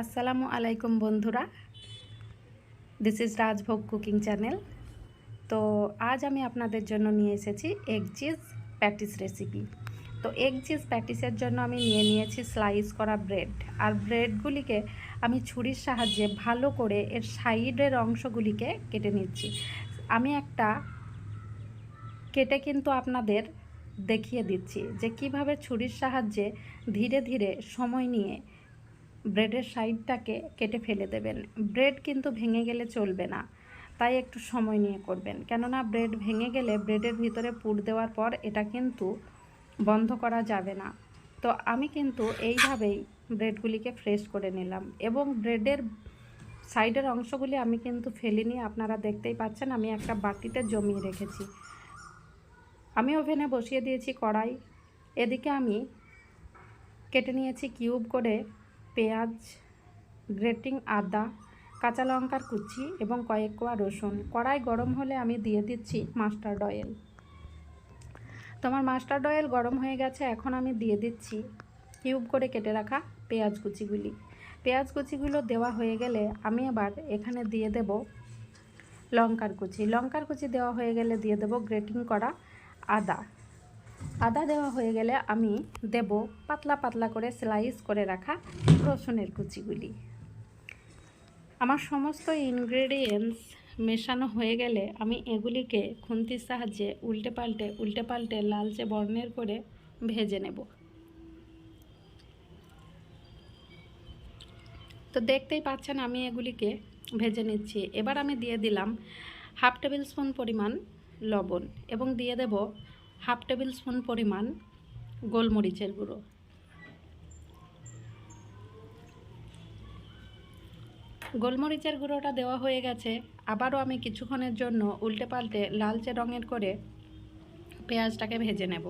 আসসালামু আলাইকুম বন্ধুরা, this is rajbhog cooking channel. তো আজ আমি আপনাদের জন্য নিয়ে এসেছি এগ চিজ প্যাটিস রেসিপি। তো এগ চিজ প্যাটিসের জন্য আমি নিয়েছি স্লাইস করা ব্রেড। আর ব্রেডগুলিকে আমি ছুরির সাহায্যে ভালো করে এর সাইডের অংশগুলিকে কেটে নিচ্ছি। আমি একটা কেটে কিন্তু আপনাদের দেখিয়ে দিচ্ছি যে কিভাবে ছুরির সাহায্যে ধীরে ধীরে সময় নিয়ে ব্রেডের সাইডটাকে কেটে ফেলে দেবেন। ব্রেড কিন্তু ভেঙে গেলে চলবে না, তাই একটু সময় নিয়ে করবেন, কেননা ব্রেড ভেঙে গেলে ব্রেডের ভিতরে পুর দেওয়ার পর এটা কিন্তু বন্ধ করা যাবে না। তো আমি কিন্তু এইভাবেই ব্রেডগুলিকে ফ্রেশ করে নিলাম এবং ব্রেডের সাইডের অংশগুলি আমি কিন্তু ফেলিনি। আপনারা দেখতেই পাচ্ছেন আমি একটা বাটিতে জমিয়ে রেখেছি। আমি ওভেনে বসিয়ে দিয়েছি কড়াই। এদিকে আমি কেটে নিয়েছি কিউব করে পেঁয়াজ, গ্রেটিং আদা, কাঁচা লঙ্কার কুচি এবং কয়েক কোয়া রসুন। কড়াই গরম হলে আমি দিয়ে দিচ্ছি মাস্টার্ড অয়েল। তো আমার মাস্টার্ড অয়েল গরম হয়ে গেছে। এখন আমি দিয়ে দিচ্ছি কিউব করে কেটে রাখা পেঁয়াজ কুচিগুলি। পেঁয়াজ কুচিগুলো দেওয়া হয়ে গেলে আমি এবার এখানে দিয়ে দেব লঙ্কার কুচি। লঙ্কার কুচি দেওয়া হয়ে গেলে দিয়ে দেব গ্রেটিং করা আদা। আদা দেওয়া হয়ে গেলে আমি দেব পাতলা পাতলা করে স্লাইস করে রাখা রসুনের কুচিগুলি। আমার সমস্ত ইনগ্রেডিয়েন্টস মেশানো হয়ে গেলে আমি এগুলিকে খুন্তির সাহায্যে উল্টে পাল্টে লালচে বর্ণের করে ভেজে নেব। তো দেখতেই পাচ্ছেন আমি এগুলিকে ভেজে নিচ্ছি। এবার আমি দিয়ে দিলাম হাফ টেবিল স্পুন পরিমাণ লবণ এবং দিয়ে দেব হাফ টেবিল স্পুন পরিমাণ গোলমরিচের গুঁড়ো। গোলমরিচের গুঁড়োটা দেওয়া হয়ে গেছে। আবারও আমি কিছুক্ষণের জন্য উল্টে পাল্টে লালচে রঙের করে পেঁয়াজটাকে ভেজে নেব।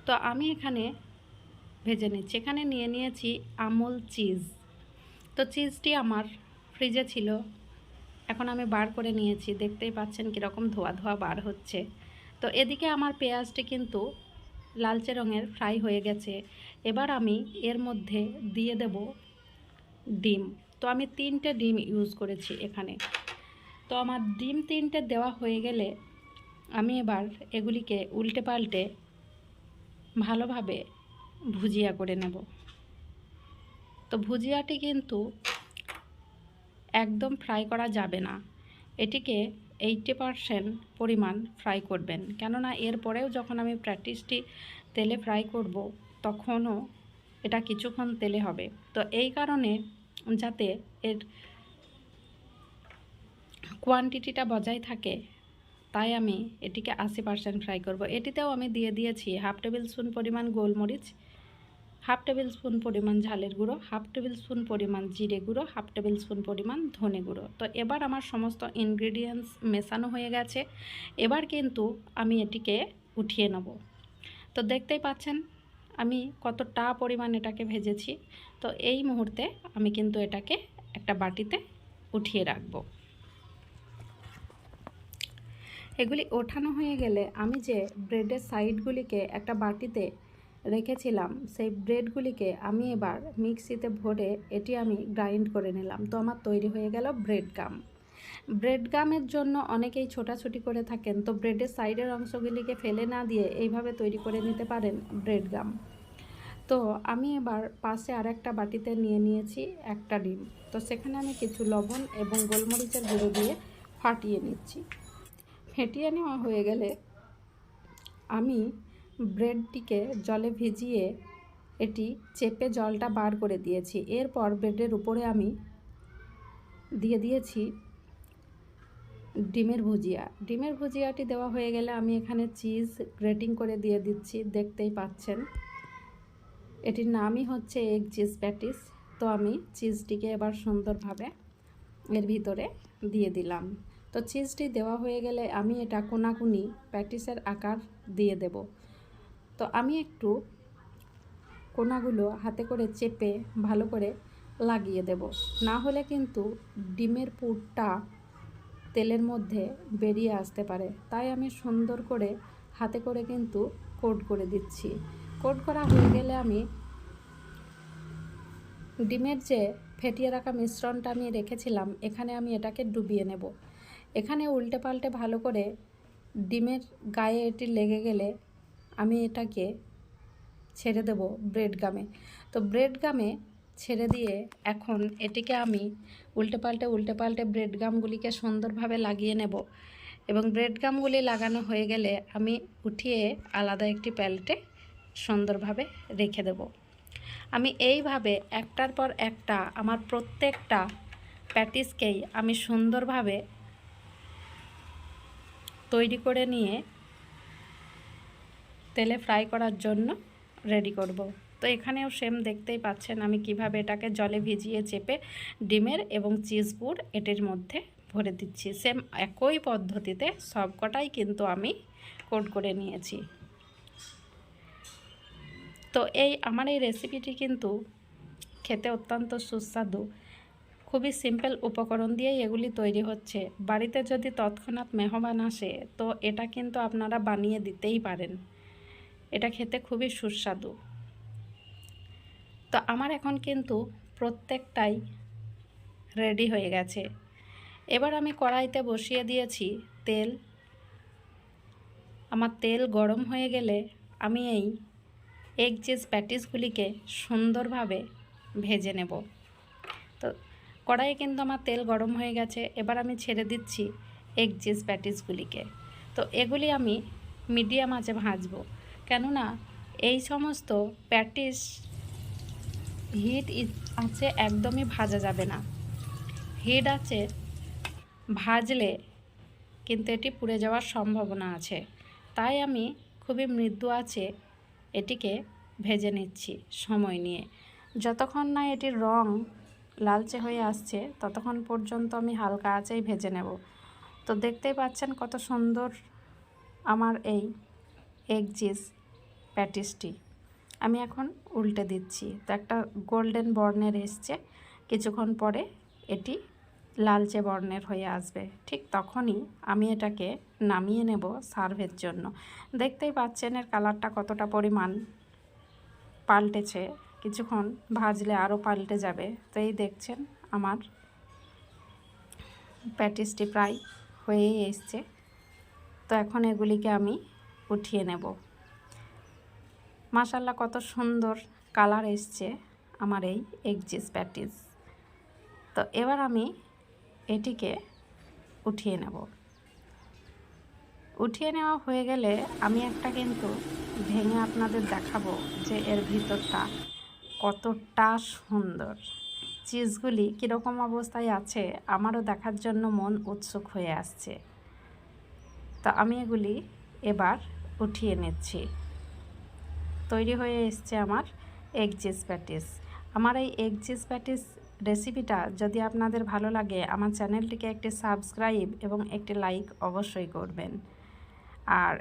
তো আমি এখানে ভেজে নিচ্ছি। এখানে নিয়েছি আমুল চিজ। তো চিজটি আমার ফ্রিজে ছিল, এখন আমি বার করে নিয়েছি। দেখতেই পাচ্ছেন কীরকম ধোয়া ধোয়া বার হচ্ছে। তো এদিকে আমার পেঁয়াজটি কিন্তু লালচে রঙের ফ্রাই হয়ে গেছে। এবার আমি এর মধ্যে দিয়ে দেব ডিম। তো আমি 3টে ডিম ইউজ করেছি এখানে। তো আমার ডিম 3টে দেওয়া হয়ে গেলে আমি এবার এগুলিকে উল্টে পাল্টে ভালোভাবে ভুজিয়া করে নেব। তো ভুজিয়াটি কিন্তু একদম ফ্রাই করা যাবে না, এটিকে 80% পরিমাণ ফ্রাই করবেন, কেননা এরপরেও যখন আমি প্যাটিসটি তেলে ফ্রাই করব তখনও এটা কিছুক্ষণ তেলে হবে। তো এই কারণে যাতে এর কোয়ান্টিটিটা বজায় থাকে, তাই আমি এটিকে 80% ফ্রাই করব। এটিতেও আমি দিয়ে দিয়েছি হাফ টেবিল স্পুন পরিমাণ গোলমরিচ, হাফ টেবিল স্পুন পরিমাণ ঝালের গুঁড়ো, হাফ টেবিল স্পুন পরিমাণ জিরে গুঁড়ো, হাফ টেবিল স্পুন পরিমাণ ধনে গুঁড়ো। তো এবার আমার সমস্ত ইনগ্রেডিয়েন্টস মেশানো হয়ে গেছে। এবার কিন্তু আমি এটিকে উঠিয়ে নেব। তো দেখতেই পাচ্ছেন আমি কতটা পরিমাণ এটাকে ভেজেছি। তো এই মুহূর্তে আমি কিন্তু এটাকে একটা বাটিতে উঠিয়ে রাখবো। এগুলি ওঠানো হয়ে গেলে আমি যে ব্রেডের সাইডগুলিকে একটা বাটিতে রেখেছিলাম, সেই ব্রেডগুলিকে আমি এবার মিক্সিতে ভরে এটি আমি গ্রাইন্ড করে নিলাম। তো আমার তৈরি হয়ে গেল ব্রেড গাম। ব্রেড গামের জন্য অনেকেই ছোটাছুটি করে থাকেন, তো ব্রেডের সাইডের অংশগুলিকে ফেলে না দিয়ে এইভাবে তৈরি করে নিতে পারেন ব্রেড গাম। তো আমি এবার পাশে আরেকটা বাটিতে নিয়েছি একটা ডিম। তো সেখানে আমি কিছু লবণ এবং গোলমরিচের গুঁড়ো দিয়ে ফাটিয়ে নিচ্ছি। ফেটিয়ে নেওয়া হয়ে গেলে আমি ব্রেডটিকে জলে ভিজিয়ে এটি চেপে জলটা বার করে দিয়েছি। এরপর ব্রেডের উপরে আমি দিয়ে দিয়েছি ডিমের ভুজিয়া। ডিমের ভুজিয়াটি দেওয়া হয়ে গেলে আমি এখানে চিজ গ্রেটিং করে দিয়ে দিচ্ছি। দেখতেই পাচ্ছেন এটির নামই হচ্ছে এগ চিজ প্যাটিস। তো আমি চিজটিকে এবার সুন্দরভাবে এর ভিতরে দিয়ে দিলাম। তো চিজটি দেওয়া হয়ে গেলে আমি এটা কোনাকুনি প্যাটিসের আকার দিয়ে দেব। তো আমি একটু কোনাগুলো হাতে করে চেপে ভালো করে লাগিয়ে দেব, না হলে কিন্তু ডিমের পুরটা তেলের মধ্যে বেরিয়ে আসতে পারে। তাই আমি সুন্দর করে হাতে করে কিন্তু কোট করে দিচ্ছি। কোট করা হয়ে গেলে আমি ডিমের যে ফেটিয়ে রাখা মিশ্রণটা আমি রেখেছিলাম, এখানে আমি এটাকে ডুবিয়ে নেব। এখানে উল্টে পাল্টে ভালো করে ডিমের গায়ে এটি লেগে গেলে আমি এটাকে ছেড়ে দেব ব্রেড গামে। তো ব্রেড গামে ছেড়ে দিয়ে এখন এটিকে আমি উল্টে পাল্টে ব্রেড গামগুলিকে সুন্দরভাবে লাগিয়ে নেব এবং ব্রেড গামগুলি লাগানো হয়ে গেলে আমি উঠিয়ে আলাদা একটি প্লেটে সুন্দরভাবে রেখে দেব। আমি এইভাবে একটার পর একটা আমার প্রত্যেকটা প্যাটিসকেই আমি সুন্দরভাবে তৈরি করে নিয়ে তেলে ফ্রাই করার জন্য রেডি করব। তো এখানেও সেম দেখতেই পাচ্ছেন আমি কিভাবে এটাকে জলে ভিজিয়ে চেপে ডিমের এবং চিজ পুর এটির মধ্যে ভরে দিচ্ছি। সেম একই পদ্ধতিতে সবকটাই কিন্তু আমি কোট করে নিয়েছি। তো আমার এই রেসিপিটি কিন্তু খেতে অত্যন্ত সুস্বাদু। খুবই সিম্পল উপকরণ দিয়েই এগুলি তৈরি হচ্ছে। বাড়িতে যদি তৎক্ষণাৎ মেহমান আসে তো এটা কিন্তু আপনারা বানিয়ে দিতেই পারেন। এটা খেতে খুবই সুস্বাদু। তো আমার এখন কিন্তু প্রত্যেকটাই রেডি হয়ে গেছে। এবার আমি কড়াইতে বসিয়ে দিয়েছি তেল। আমার তেল গরম হয়ে গেলে আমি এই এগ চিজ প্যাটিসগুলিকে সুন্দরভাবে ভেজে নেব। তো কড়াইয়ে কিন্তু আমার তেল গরম হয়ে গেছে। এবার আমি ছেড়ে দিচ্ছি এগ চিজ প্যাটিসগুলিকে। তো এগুলি আমি মিডিয়াম আঁচে ভাজবো, কেননা এই সমস্ত প্যাটিস হিট আছে একদমই ভাজা যাবে না। হিট আছে ভাজলে কিন্তু এটি পুড়ে যাওয়ার সম্ভাবনা আছে। তাই আমি খুবই মৃদু আঁচে এটিকে ভেজে নিচ্ছি সময় নিয়ে। যতক্ষণ না এটির রং লালচে হয়ে আসছে ততক্ষণ পর্যন্ত আমি হালকা আঁচেই ভেজে নেব। তো দেখতেই পাচ্ছেন কত সুন্দর আমার এই এগ চিজ প্যাটিসটি। আমি এখন উল্টে দিচ্ছি। তো একটা গোল্ডেন বর্ণের এসছে, কিছুক্ষণ পরে এটি লালচে বর্ণের হয়ে আসবে। ঠিক তখনই আমি এটাকে নামিয়ে নেব সার্ভের জন্য। দেখতেই পাচ্ছেন এর কালারটা কতটা পরিমাণ পাল্টেছে। কিছুক্ষণ ভাজলে আরও পাল্টে যাবে। তো এই দেখছেন আমার প্যাটিসটি প্রায় হয়েই এসছে। তো এখন এগুলিকে আমি উঠিয়ে নেব। মাশাআল্লাহ কত সুন্দর কালার এসছে আমার এই এগ চিজ প্যাটিস। তো এবার আমি এটিকে উঠিয়ে নেব। উঠিয়ে নেওয়া হয়ে গেলে আমি একটা কিন্তু ভেঙে আপনাদের দেখাবো যে এর ভিতরটা কতটা সুন্দর। চিজগুলি কীরকম অবস্থায় আছে আমারও দেখার জন্য মন উৎসুক হয়ে আসছে। তো আমি এগুলি এবার উঠিয়ে নিচ্ছি। তৈরি হয়ে এসছে আমার এগ চিজ প্যাটিস। আমার এই এগ চিজ প্যাটিস রেসিপিটা যদি আপনাদের ভালো লাগে আমার চ্যানেলটিকে একটি সাবস্ক্রাইব এবং একটি লাইক অবশ্যই করবেন। আর